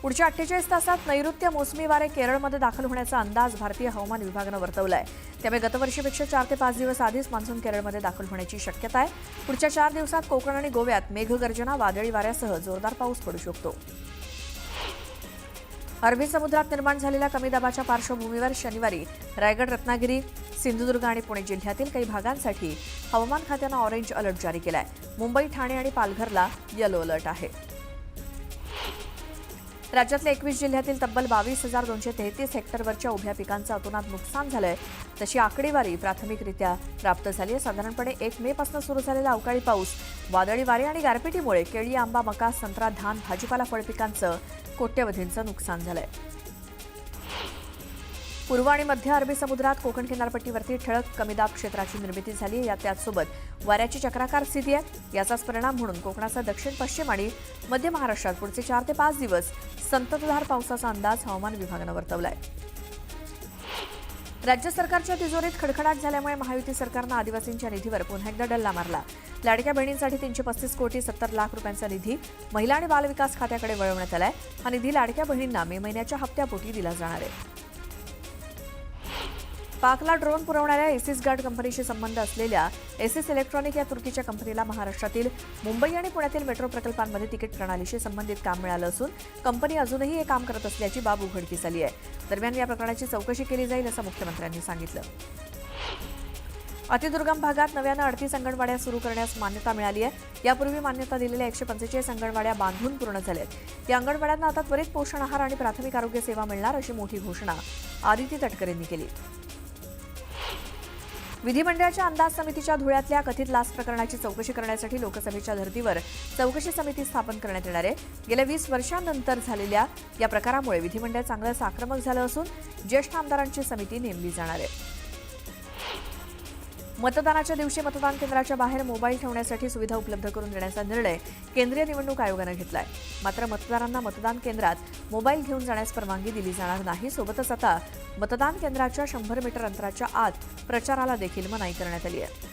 पुढच्या 48 तासात नैऋत्य मोसमी वारे केरळमध्ये दाखल होण्याचा अंदाज भारतीय हवामान विभागानं वर्तवलाय। त्यामुळे गतवर्षीपेक्षा 4 ते 5 दिवस आधीच मान्सून केरळमध्ये दाखल होण्याची शक्यता आहे। पुढच्या 4 दिवसात कोकण आणि गोव्यात मेघगर्जना, वादळी वाऱ्यासह जोरदार पाऊस पडू शकतो। अरबी समुद्रात निर्माण झालेल्या कमी दाबाच्या पार्श्वभूमीवर शनिवारी रायगड, रत्नागिरी, सिंधुदुर्ग आणि पुणे जिल्ह्यातील काही भागांसाठी हवामान खात्यानं ऑरेंज अलर्ट जारी केलाय। मुंबई, ठाणे आणि पालघरला येलो अलर्ट आहे। राज्यातल्या 21 जिल्ह्यातील तब्बल 22,233 हेक्टरवरच्या उभ्या पिकांचं अतोनात नुकसान झालंय। तशी आकडेवारी प्राथमिकरित्या प्राप्त झाली आहे। साधारणपणे 1 मे पासून सुरू झालेला अवकाळी पाऊस, वादळी वारे आणि गारपिटीमुळे केळी, आंबा, मका, संत्रा, धान, भाजीपाला फळपिकांचं कोट्यवधींचं नुकसान झालंय। पूर्व आणि मध्य अरबी समुद्रात कोकण किनारपट्टीवरती ठळक कमीदाब क्षेत्राची निर्मिती झाली आहे। त्याचसोबत वाऱ्याची चक्राकार स्थिती आहे। याचाच परिणाम म्हणून कोकणासह दक्षिण पश्चिम आणि मध्य महाराष्ट्रात पुढचे 4 ते 5 दिवस संततधार पावसाचा अंदाज हवामान विभागानं वर्तवलाय। राज्य सरकारच्या तिजोरीत खडखडाट झाल्यामुळे महायुती सरकारनं आदिवासींच्या निधीवर पुन्हा एकदा डल्ला मारला। लाडक्या बहिणींसाठी 335 कोटी 70 लाख रुपयांचा निधी महिला आणि बालविकास खात्याकडे वळवण्यात आलाय। हा निधी लाडक्या बहिणींना मे महिन्याच्या हप्त्यापोटी दिला जाणार आहे। पाकला ड्रोन पुरवणाऱ्या एसिस गार्ड कंपनीशी संबंध असलेल्या एसिस इलेक्ट्रॉनिक या तुर्कीच्या कंपनीला महाराष्ट्रातील मुंबई आणि पुण्यातील मेट्रो प्रकल्पांमध्ये तिकीट प्रणालीशी संबंधित काम मिळालं असून कंपनी अजूनही हे काम करत असल्याची बाब उघडकीस आली आहे। दरम्यान या प्रकरणाची चौकशी केली जाईल असं मुख्यमंत्र्यांनी सांगितलं। अतिदुर्गम भागात नव्यानं 38 अंगणवाड्या सुरू करण्यास मान्यता मिळाली आहे। यापूर्वी मान्यता दिलेल्या 145 अंगणवाड्या बांधून पूर्ण झाल्यात। या अंगणवाड्यांना आता त्वरित पोषण आहार आणि प्राथमिक आरोग्य सेवा मिळणार अशी मोठी घोषणा आदिती तटकरेंनी केली। विधिमंडळाच्या अंदाज समितीच्या धुळ्यातल्या कथित लाच प्रकरणाची चौकशी करण्यासाठी लोकसभेच्या धर्तीवर चौकशी समिती स्थापन करण्यात येणार आहे। गेल्या 20 वर्षांनंतर झालेल्या या प्रकारामुळे विधिमंडळ चांगलंच आक्रमक झालं असून ज्येष्ठ आमदारांची समिती नेमली जाणार आहे। मतदानाच्या दिवशी मतदान केंद्राच्या बाहेर मोबाईल ठेवण्यासाठी सुविधा उपलब्ध करून देण्याचा निर्णय केंद्रीय निवडणूक आयोगानं घेतलाय। मात्र मतदारांना मतदान केंद्रात मोबाईल घेऊन जाण्यास परवानगी दिली जाणार नाही। सोबतच आता मतदान केंद्राच्या 100 मीटर अंतराच्या आत प्रचाराला देखील मनाई करण्यात आली आहे।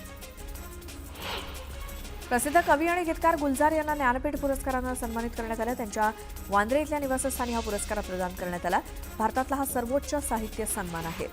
प्रसिद्ध कवी आणि गीतकार गुलजार यांना ज्ञानपीठ पुरस्कारानं सन्मानित करण्यात आलं। त्यांच्या वांद्रे इथल्या निवासस्थानी हा पुरस्कार प्रदान करण्यात आला। भारतातला हा सर्वोच्च साहित्य सन्मान आहे।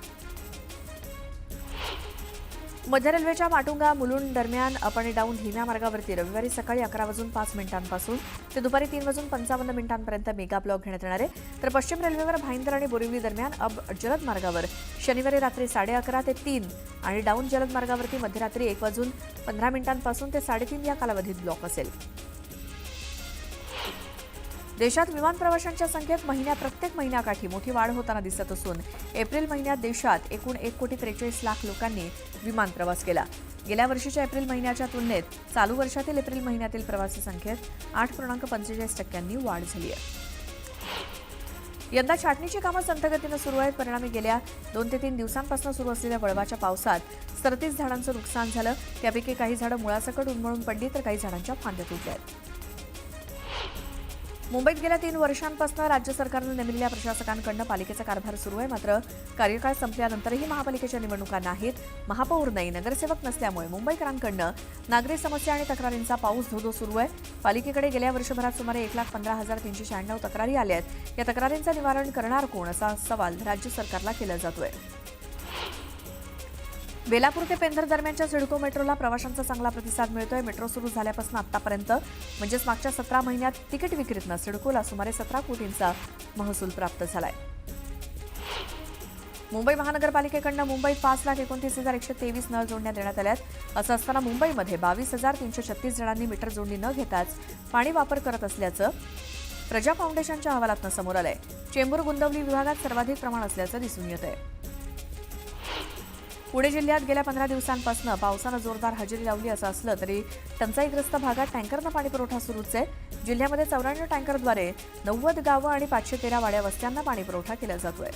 मध्य रेल्वेच्या माटुंगा मुलुंड दरम्यान अप आणि डाऊन धीम्या मार्गावरती रविवारी सकाळी 11:05 पासून ते दुपारी 3:55 पर्यंत मेगा ब्लॉक घेण्यात येणार आहे। तर पश्चिम रेल्वेवर भाईंदर आणि बोरिवली दरम्यान अप जलद मार्गावर शनिवारी रात्री 11:30 ते 3 आणि डाऊन जलद मार्गावरती मध्यरात्री 1:15 पासून ते 3:30 या कालावधीत ब्लॉक असेल। देशात विमान प्रवाशांच्या संख्येत प्रत्येक महिन्याकाठी मोठी वाढ होताना दिसत असून एप्रिल महिन्यात देशात एकूण 1,43,00,000 लोकांनी विमान प्रवास केला। गेल्या वर्षीच्या एप्रिल महिन्याच्या तुलनेत चालू वर्षातील एप्रिल महिन्यातील प्रवासी संख्येत 8.45% वाढ झाली आहे। यंदा छाटणीची कामं संथगतीनं सुरू आहेत। परिणामी गेल्या 2 ते 3 दिवसांपासून सुरू असलेल्या वळवाच्या पावसात 37 झाडांचं नुकसान झालं। त्यापैकी काही झाडं मुळासकट उन्मळून पडली तर काही झाडांच्या फांद्या तुटल्या आहेत। मुंबईत गेल्या 3 वर्षांपासून राज्य सरकारनं नेमलेल्या प्रशासकांकडून पालिकेचा कारभार सुरू आहे। मात्र कार्यकाळ संपल्यानंतरही महापालिकेच्या निवडणुका नाहीत। महापौर नाही, नगरसेवक नसल्यामुळे मुंबईकरांकडून नागरी समस्या आणि तक्रारींचा पाऊस धोधो सुरू आहे। पालिकेकडे गेल्या वर्षभरात सुमारे 1,15,396 तक्रारी आल्या आहेत। या तक्रारींचं निवारण करणार कोण असा सवाल राज्य सरकारला केला जातोय। बेलापूर ते पेंधर दरम्यानच्या सिडको मेट्रोला प्रवाशांचा चांगला प्रतिसाद मिळतोय। मेट्रो सुरू झाल्यापासून आतापर्यंत म्हणजेच मागच्या 17 महिन्यात तिकीट विक्रीतनं सिडकोला सुमारे 17 कोटींचा महसूल प्राप्त झालाय। मुंबई महानगरपालिकेकडून मुंबईत 5,29,123 नळ जोडण्या देण्यात आल्यात। असं असताना मुंबईमध्ये 22,336 जणांनी मीटर जोडणी न घेताच पाणी वापर करत असल्याचं प्रजा फाउंडेशनच्या अहवालातनं समोर आलंय। चेंबूर गुंदवली विभागात सर्वाधिक प्रमाण असल्याचं दिसून येत आहे। पुणे जिल्ह्यात गेल्या 15 दिवसांपासून पावसानं जोरदार हजेरी लावली असं असलं तरी टंचाईग्रस्त भागात टँकरनं पाणी पुरवठा सुरूच आहे। जिल्ह्यामध्ये 94 टँकरद्वारे 90 गावं आणि 513 वाड्या वस्त्यांना पाणी पुरवठा केला जातोय।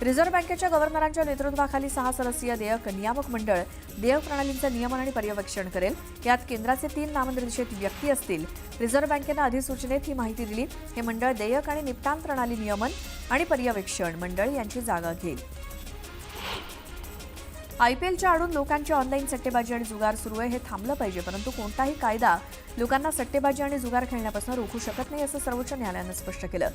रिझर्व्ह बँकेच्या गव्हर्नरांच्या नेतृत्वाखाली 6 सदस्यीय देयक नियामक मंडळ देयक प्रणालींचं नियमन आणि पर्यवेक्षण करेल। यात केंद्राचे 3 नामनिर्देशित व्यक्ती असतील। रिझर्व्ह बँकेनं अधिसूचनेत ही माहिती दिली। हे मंडळ देयक आणि निपटान प्रणाली नियमन आणि पर्यवेक्षण मंडळ यांची जागा घेईल। IPLच्या आडून लोकांची ऑनलाईन सट्टेबाजी आणि जुगार सुरू आहे हे थांबलं पाहिजे, परंतु कोणताही कायदा लोकांना सट्टेबाजी आणि जुगार खेळण्यापासून रोखू शकत नाही असं सर्वोच्च न्यायालयानं स्पष्ट केलं.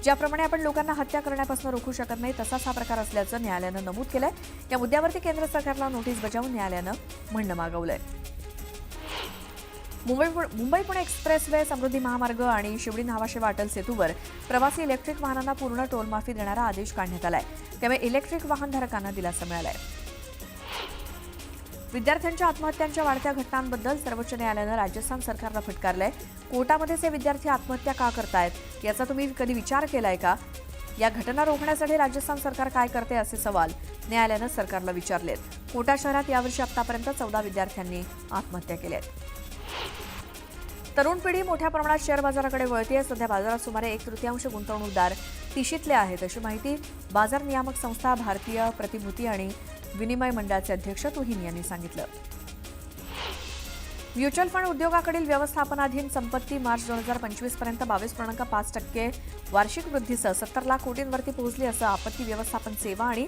ज्याप्रमाणे आपण लोकांना हत्या करण्यापासून रोखू शकत नाही तसाच हा प्रकार असल्याचं न्यायालयानं नमूद केलंय. या मुद्द्यावरती केंद्र सरकारला नोटीस बजावून न्यायालयानं म्हणणं मागवलंय. मुंबई पुणे एक्सप्रेसवे, समृद्धी महामार्ग आणि शिवडी न्हावाशेवा अटल सेतूवर प्रवासी इलेक्ट्रिक वाहनांना पूर्ण टोलमाफी देणारा आदेश काढण्यात आलाय. त्यामुळे इलेक्ट्रिक वाहनधारकांना दिलासा मिळालाय. विद्यार्थ्यांच्या आत्महत्यांच्या वाढत्या घटनांबद्दल सर्वोच्च न्यायालयानं राजस्थान सरकारला फटकारलंय. कोर्टामध्येच हे विद्यार्थी आत्महत्या का करतायत याचा तुम्ही कधी विचार केलाय का? या घटना रोखण्यासाठी राजस्थान सरकार काय करते असे सवाल न्यायालयानं सरकारला विचारलेत. कोटा शहरात यावर्षी आतापर्यंत 14 विद्यार्थ्यांनी आत्महत्या केल्या आहेत. तरुण पिढी मोठ्या प्रमाणात शेअर बाजाराकडे वळतेय. सध्या बाजारात सुमारे 1/3 गुंतवणूकदार तिशीतले आहेत अशी माहिती बाजार नियामक संस्था भारतीय प्रतिभूती आणि विनिमय मंडळाचे अध्यक्ष तुहिन यांनी सांगितलं. म्युच्युअल फंड उद्योगाकडील व्यवस्थापनाधीन संपत्ती मार्च 2025 पर्यंत 22.5% वार्षिक वृद्धीसह 70 लाख कोटींवरती पोहोचली असं आपत्ती व्यवस्थापन सेवा आणि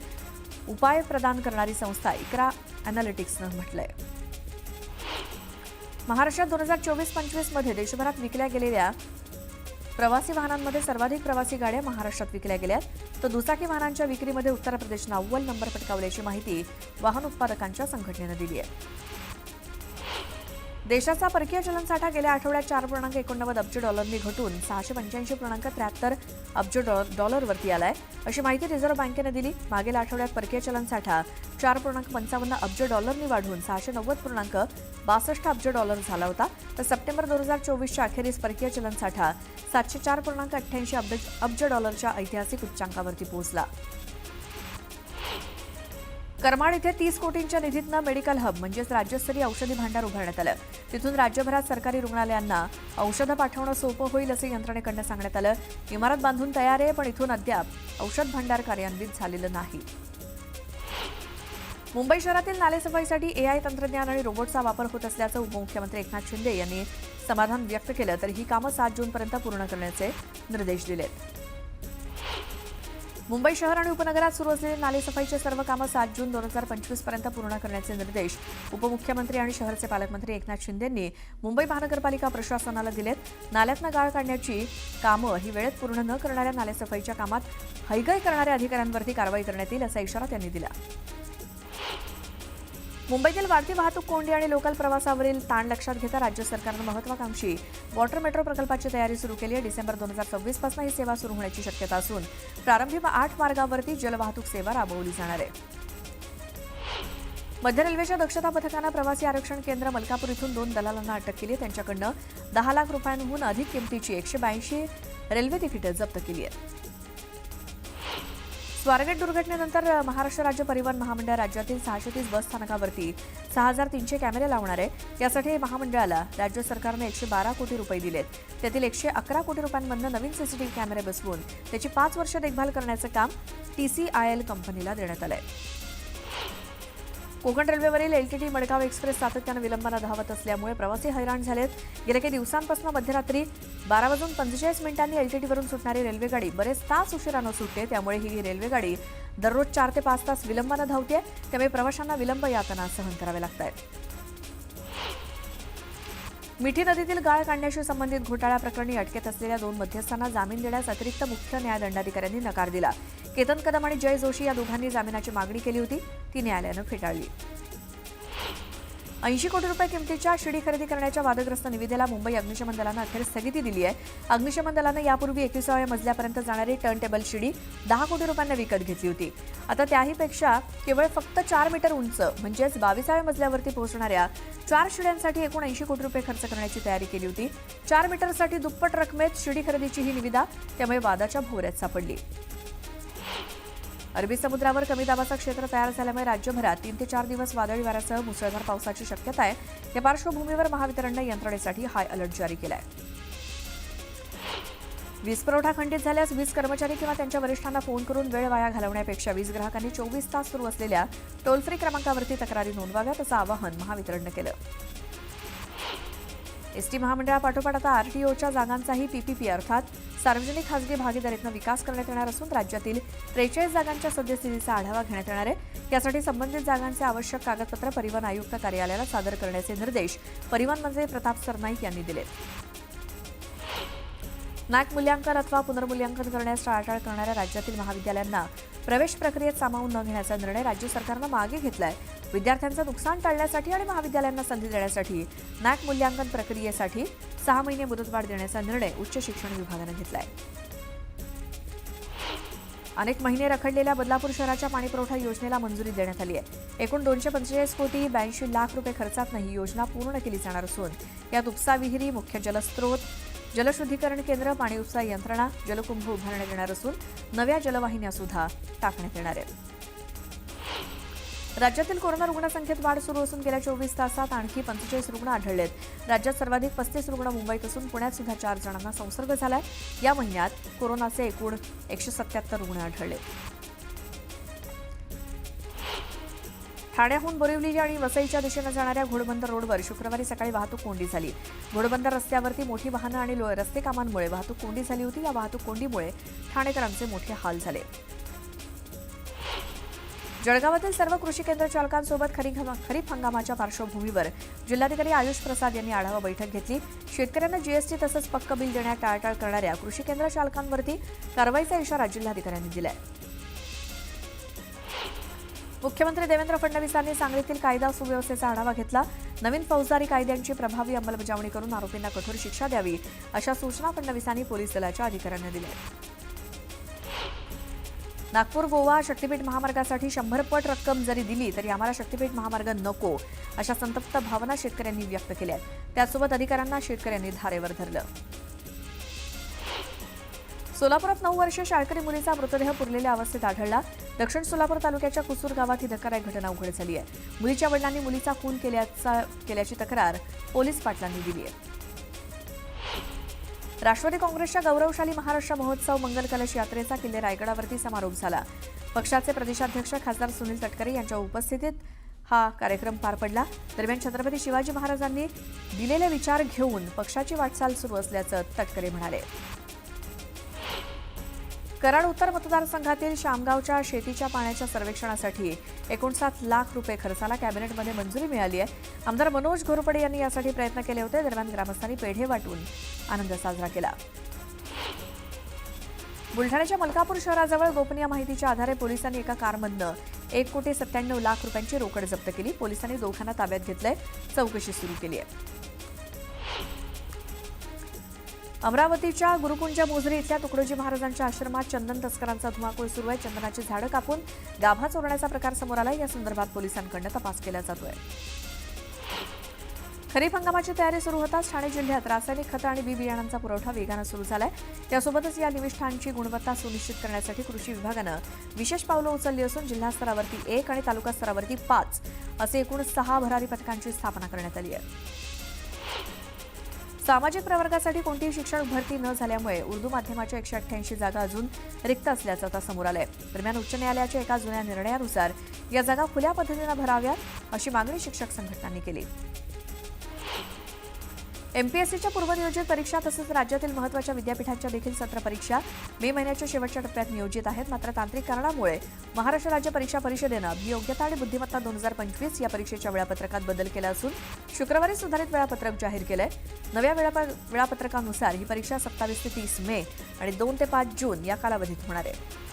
उपाय प्रदान करणारी संस्था इक्रा अॅनालिटिक्सनं म्हटलंय. महाराष्ट्रात 2024-25 मध्ये देशभरात विकल्या गेलेल्या प्रवासी वाहनांमध्ये सर्वाधिक प्रवासी गाड्या महाराष्ट्रात विकल्या गेल्या, तर दुचाकी वाहनांच्या विक्रीमध्ये उत्तर प्रदेशनं अव्वल नंबर पटकावल्याची माहिती वाहन उत्पादकांच्या संघटनेनं दिली आहे. देशाचा परकीय चलनसाठा गेल्या आठवड्यात 4.89 अब्ज डॉलरनी घटून 685.73 अब्ज डॉलरवरती आलाय अशी माहिती रिझर्व्ह बँकेनं दिली. मागील आठवड्यात परकीय चलनसाठा 4.55 अब्ज डॉलरनी वाढून 690.62 अब्ज डॉलर झाला होता, तर सप्टेंबर 2024च्या अखेरीस परकीय चलनसाठा 704.88 अब्ज डॉलरच्या ऐतिहासिक उच्चांकावरती पोहोचला. करमाड इथे 30 कोटींच्या निधीतनं मेडिकल हब म्हणजेच राज्यस्तरीय औषधी भांडार उभारण्यात आलं. तिथून राज्यभरात सरकारी रुग्णालयांना औषधं पाठवणं सोपं होईल असं यंत्रणेकडनं सांगण्यात आलं. इमारत बांधून तयार आहे, पण इथून अद्याप औषध भांडार कार्यान्वित झालेलं नाही. मुंबई शहरातील नालेसफाईसाठी AI तंत्रज्ञान आणि रोबोटचा वापर होत असल्याचं उपमुख्यमंत्री एकनाथ शिंदे यांनी समाधान व्यक्त केलं. तर ही कामं 7 जूनपर्यंत पूर्ण करण्याचे निर्देश दिलेत. मुंबई शहर आणि उपनगरात सुरू असलेले नालेसफाईचे सर्व कामं 7 जून 2025 पर्यंत पूर्ण करण्याचे निर्देश उपमुख्यमंत्री आणि शहरचे पालकमंत्री एकनाथ शिंदे यांनी मुंबई महानगरपालिका प्रशासनाला दिलेत. नाल्यातनं गाळ काढण्याची कामं ही वेळेत पूर्ण न करणाऱ्या नालेसफाईच्या कामात हयगय करणाऱ्या अधिकाऱ्यांवरती कारवाई करण्यात येईल असा इशारा त्यांनी दिला. मुंबईतील वाढती वाहतूक कोंडी आणि लोकल प्रवासावरील ताण लक्षात घेता राज्य सरकारनं महत्वाकांक्षी वॉटर मेट्रो प्रकल्पाची तयारी सुरू केली आहे. डिसेंबर 2026 पासून ही सेवा सुरू होण्याची शक्यता असून प्रारंभी 8 मार्गावरती जलवाहतूक सेवा राबवली जाणार आहे. मध्य रेल्वेच्या दक्षता पथकानं प्रवासी आरक्षण केंद्र मलकापूर इथून 2 दलालांना अटक केली. त्यांच्याकडनं 10 लाख रुपयांहून अधिक किमतीची 182 रेल्वे तिकीटं जप्त केली आहेत. स्वारगेट दुर्घटनेनंतर महाराष्ट्र राज्य परिवहन महामंडळ राज्यातील 630 बस स्थानकावरती 6300 कॅमेरे लावणार आहे. यासाठी महामंडळाला राज्य सरकारने 112 कोटी रुपये दिलेत. त्यातील 111 कोटी रुपयांमधून नवीन सीसीटीव्ही कॅमेरे बसवून त्याची 5 वर्ष देखभाल करण्याचं काम TCIL कंपनीला देण्यात आलंय. कोकण रेल्वेवरील LTT मडगाव एक्सप्रेस सातत्यानं विलंबानं धावत असल्यामुळे प्रवासी हैराण झालेत. गेल्या काही दिवसांपासून मध्यरात्री 12:45 LTTवरून सुटणारी रेल्वेगाडी बरेच तास उशिरानं सुटते. त्यामुळे ही रेल्वेगाडी दररोज 4 ते 5 तास विलंबानं धावते. त्यामुळे प्रवाशांना विलंब यातना सहन कराव्या लागत आहेत. मिठी नदीतील गाळ काढण्याशी संबंधित घोटाळ्याप्रकरणी अटकेत असलेल्या 2 मध्यस्थांना जामीन देण्यास अतिरिक्त मुख्य न्यायदंडाधिकाऱ्यांनी नकार दिला. केतन कदम आणि जय जोशी या दोघांनी जामिनाची मागणी केली होती, ती न्यायालयानं फेटाळली. 80 कोटी रुपये किमतीच्या शिडी खरेदी करण्याच्या वादग्रस्त निविदेला मुंबई अग्निशमन दलानं अखेर स्थगिती दिली आहे. अग्निशमन दलानं यापूर्वी 21व्या मजल्यापर्यंत जाणारी टर्न टेबल शिडी 10 कोटी रुपयांना विकत घेतली होती. आता त्याहीपेक्षा केवळ फक्त 4 मीटर उंच म्हणजेच 22व्या मजल्यावरती पोहोचणाऱ्या 4 शिड्यांसाठी एकूण 80 कोटी रुपये खर्च करण्याची तयारी केली होती. 4 मीटरसाठी दुप्पट रकमेत शिडी खरेदीची ही निविदा त्यामुळे वादाच्या भोवऱ्यात सापडली. अरबी समुद्रावर कमी दाबाचं क्षेत्र तयार झाल्यामुळे राज्यभरात 3 ते 4 दिवस वादळी वाऱ्यासह मुसळधार पावसाची शक्यता आहे. या पार्श्वभूमीवर महावितरणनं यंत्रणेसाठी हाय अलर्ट जारी केला आहे. वीज पुरवठा खंडित झाल्यास वीज कर्मचारी किंवा त्यांच्या वरिष्ठांना फोन करून वेळ वाया घालवण्यापेक्षा वीज ग्राहकांनी 24 तास सुरू असलेल्या टोल फ्री क्रमांकावरती तक्रारी नोंदवाव्यात असं आवाहन महावितरणनं केलं. एसटी महामंडळापाठोपाठ आता आरटीओच्या जागांचाही पीपीपी अर्थात सार्वजनिक खासगी भागीदारीतून विकास करण्यात येणार असून राज्यातील 43 जागांच्या सद्यस्थितीचा आढावा घेण्यात येणार आहे। यासाठी संबंधित जागांचे आवश्यक कागदपत्र परिवहन आयुक्त कार्यालयाला सादर करण्याचे निर्देश परिवहन मंत्री प्रताप सरनाईक यांनी दिले। नॅक मूल्यांकन अथवा पुनर्मूल्यांकन करण्यास टाळाटाळ करणाऱ्या राज्यातील महाविद्यालयांना प्रवेश प्रक्रियेत सामावून न घेण्याचा निर्णय राज्य सरकारनं मागे घेतलाय। विद्यार्थ्यांचं नुकसान टाळण्यासाठी आणि महाविद्यालयांना संधी देण्यासाठी नॅक मूल्यांकन प्रक्रियेसाठी 6 महिने मुदतवाढ देण्याचा निर्णय उच्च शिक्षण विभागानं घेतलाय। अनेक महिने रखडलेल्या बदलापूर शहराच्या पाणीपुरवठा योजनेला मंजुरी देण्यात आली आहे। एकूण 245 कोटी 82 लाख रुपये खर्चातनं ही योजना पूर्ण केली जाणार असून यात उपसा विहिरी, मुख्य जलस्रोत, जलशुद्धीकरण केंद्र, पाणी उपसा यंत्रणा, जलकुंभ उभारण्यात येणार असून नव्या जलवाहिन्या सुद्धा टाकण्यात येणार आहेत। राज्यातील कोरोना रुग्णसंख्येत वाढ सुरू असून गेल्या 24 तासात आणखी 45 रुग्ण आढळलेत। राज्यात सर्वाधिक 35 रुग्ण मुंबईत असून पुण्यात सुद्धा 4 जणांना संसर्ग झालाय। या महिन्यात कोरोनाचे एकूण 177 रुग्ण आढळले। ठाण्याहून बोरिवली आणि वसईच्या दिशेनं जाणाऱ्या घोडबंदर रोडवर शुक्रवारी सकाळी वाहतूक कोंडी झाली। घोडबंदर रस्त्यावरती मोठी वाहनं आणि रस्ते कामांमुळे वाहतूक कोंडी झाली होती। या वाहतूक कोंडीमुळे ठाणेकरांचे मोठे हाल झाले। जळगावातील सर्व कृषी केंद्र चालकांसोबत खरीप हंगामाच्या पार्श्वभूमीवर जिल्हाधिकारी आयुष प्रसाद यांनी आढावा बैठक घेतली। शेतकऱ्यांना जीएसटी तसंच पक्क बिल देण्यात टाळाटाळ करणाऱ्या कृषी केंद्र चालकांवरती कारवाईचा इशारा जिल्हाधिकाऱ्यांनी दिलाय। मुख्यमंत्री देवेंद्र फडणवीसांनी सांगलीतील कायदा सुव्यवस्थेचा आढावा घेतला। नवीन फौजदारी कायद्यांची प्रभावी अंमलबजावणी करून आरोपींना कठोर शिक्षा द्यावी अशा सूचना फडणवीसांनी पोलीस दलाच्या अधिकाऱ्यांना दिल्या। नागपूर गोवा शक्तीपीठ महामार्गासाठी 100 पट रक्कम जरी दिली तरी आम्हाला शक्तीपीठ महामार्ग नको अशा संतप्त भावना शेतकऱ्यांनी व्यक्त केल्या। त्यासोबत अधिकाऱ्यांना शेतकऱ्यांनी धारेवर धरलं। सोलापुरात 9 वर्षीय शाळकरी मुलीचा मृतदेह पुरलेल्या अवस्थेत आढळला। दक्षिण सोलापूर तालुक्याच्या कुसूर गावात ही धक्कादायक घटना उघड झाली आहे। मुलीच्या वडिलांनी मुलीचा खून केल्याची तक्रार पोलीस पाटलांनी दिली आहे। राष्ट्रवादी काँग्रेसच्या गौरवशाली महाराष्ट्र महोत्सव मंगल कलश यात्रेचा किल्ले रायगडावरती समारोप झाला। पक्षाचे प्रदेशाध्यक्ष खासदार सुनील तटकरे यांच्या उपस्थितीत हा कार्यक्रम पार पडला। दरम्यान छत्रपती शिवाजी महाराजांनी दिलेले विचार घेऊन पक्षाची वाटचाल सुरू असल्याचं तटकरे म्हणाले। कराड उत्तर मतदारसंघातील शामगावच्या शेतीच्या पाण्याच्या सर्वेक्षणासाठी 59 लाख रुपये खर्चाला कॅबिनेटमध्ये मंजुरी मिळाली आहे। आमदार मनोज घोरपडे यांनी यासाठी प्रयत्न केले होते। दरम्यान ग्रामस्थांनी पेढे वाटून आनंद साजरा केला। बुलढाण्याच्या मलकापूर शहराजवळ गोपनीय माहितीच्या आधारे पोलिसांनी एका कारमधनं 1,97 लाख रुपयांची रोकड जप्त केली। पोलिसांनी दोघांना ताब्यात घेतलंय, चौकशी सुरू केली आहे। अमरावतीच्या गुरुकुंज मोझरी इथल्या तुकडोजी महाराजांच्या आश्रमात चंदन तस्करांचा धुमाकूळ सुरू आहे। चंदनाची झाडं कापून गाभा चोरण्याचा प्रकार समोर आलाय। या संदर्भात पोलिसांकडून तपास केला जातोय। खरीप हंगामाची तयारी सुरू होताच ठाणे जिल्ह्यात रासायनिक खतं आणि बी बियाणांचा पुरवठा वेगानं सुरू झालाय। त्यासोबतच या निविष्ठांची गुणवत्ता सुनिश्चित करण्यासाठी कृषी विभागानं विशेष पावलं उचलली असून जिल्हा स्तरावरती 1 आणि तालुका स्तरावरती 5 असे एकूण 6 भरारी पथकांची स्थापना करण्यात आली आहे। सामाजिक प्रवर्गासाठी कोणतीही शिक्षण भरती न झाल्यामुळे उर्दू माध्यमाच्या 188 जागा अजून रिक्त असल्याचं आता समोर आलंय। दरम्यान उच्च न्यायालयाच्या एका जुन्या निर्णयानुसार या जागा खुल्या पद्धतीनं भराव्यात अशी मागणी शिक्षक संघटनांनी केली। एमपीएससीच्या पूर्वनियोजित परीक्षा तसंच राज्यातील महत्त्वाच्या विद्यापीठांच्या देखील सत्र परीक्षा मे महिन्याच्या शेवटच्या टप्प्यात नियोजित आहेत। मात्र तांत्रिक कारणामुळे महाराष्ट्र राज्य परीक्षा परिषदेनं अभियोग्यता आणि बुद्धिमत्ता 2025 या परीक्षेच्या वेळापत्रकात बदल केला असून शुक्रवारी सुधारित वेळापत्रक जाहीर केलंय। नव्या वेळापत्रकानुसार ही परीक्षा 27 ते 30 मे आणि 2 ते 5 जून या कालावधीत होणार आहे।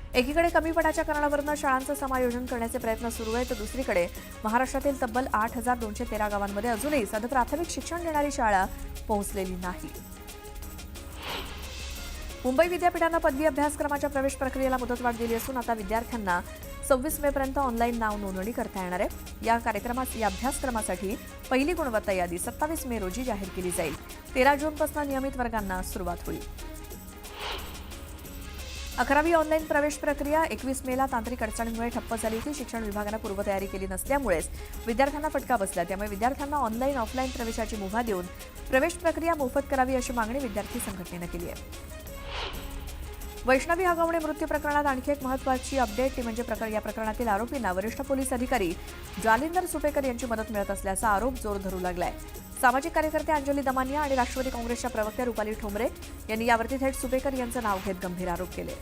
एकीकडे कमी पडाच्या कारणावरून शाळांचं समायोजन करण्याचे प्रयत्न सुरू आहेत तर दुसरीकडे महाराष्ट्रातील तब्बल 8,213 गावांमध्ये अजूनही साधं प्राथमिक शिक्षण देणारी शाळा पोहोचलेली नाही। मुंबई विद्यापीठानं पदवी अभ्यासक्रमाच्या प्रवेश प्रक्रियेला मुदतवाढ दिली असून आता विद्यार्थ्यांना 26 मे पर्यंत ऑनलाईन नाव नोंदणी करता येणार आहे। या अभ्यासक्रमासाठी पहिली गुणवत्ता यादी 27 मे रोजी जाहीर केली जाईल। 13 जूनपासून नियमित वर्गांना सुरुवात होईल। 11वी ऑनलाईन प्रवेश प्रक्रिया 21 मेला तांत्रिक अडचणींमुळे ठप्प झाली होती। शिक्षण विभागानं पूर्वतयारी केली नसल्यामुळेच विद्यार्थ्यांना फटका बसला। त्यामुळे विद्यार्थ्यांना ऑनलाईन ऑफलाईन प्रवेशाची मुभा देऊन प्रवेश प्रक्रिया मोफत करावी अशी मागणी विद्यार्थी संघटनेनं केली आहे। वैष्णवी हगवणे मृत्यू प्रकरणात आणखी एक महत्त्वाची अपडेट ती म्हणजे या प्रकरणातील आरोपींना वरिष्ठ पोलीस अधिकारी जालिंदर सुपेकर यांची मदत मिळत असल्याचा आरोप जोर धरू लागलाय. सामाजिक कार्यकर्ते अंजली दमानिया आणि राष्ट्रवादी काँग्रेसच्या प्रवक्त्या रुपाली ठोंबरे यांनी यावरती थेट सुपेकर यांचं नाव घेत गंभीर आरोप केले.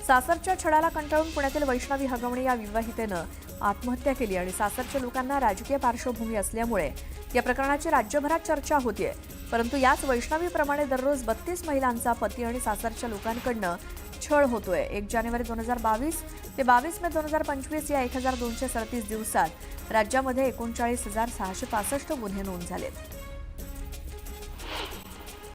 सासरच्या छळाला कंटाळून पुण्यातील वैष्णवी हगवणे या विवाहितेनं आत्महत्या केली आणि सासरच्या लोकांना राजकीय पार्श्वभूमी असल्यामुळे या प्रकरणाची राज्यभरात चर्चा होतीये. परंतु याच वैष्णवीप्रमाणे दररोज 32 महिलांचा पती आणि सासरच्या लोकांकडनं छळ होतोय. 1 जानेवारी 2022 ते 22 मे 2025 या 1237 दिवसात राज्यामध्ये 39,665 गुन्हे नोंद झालेत.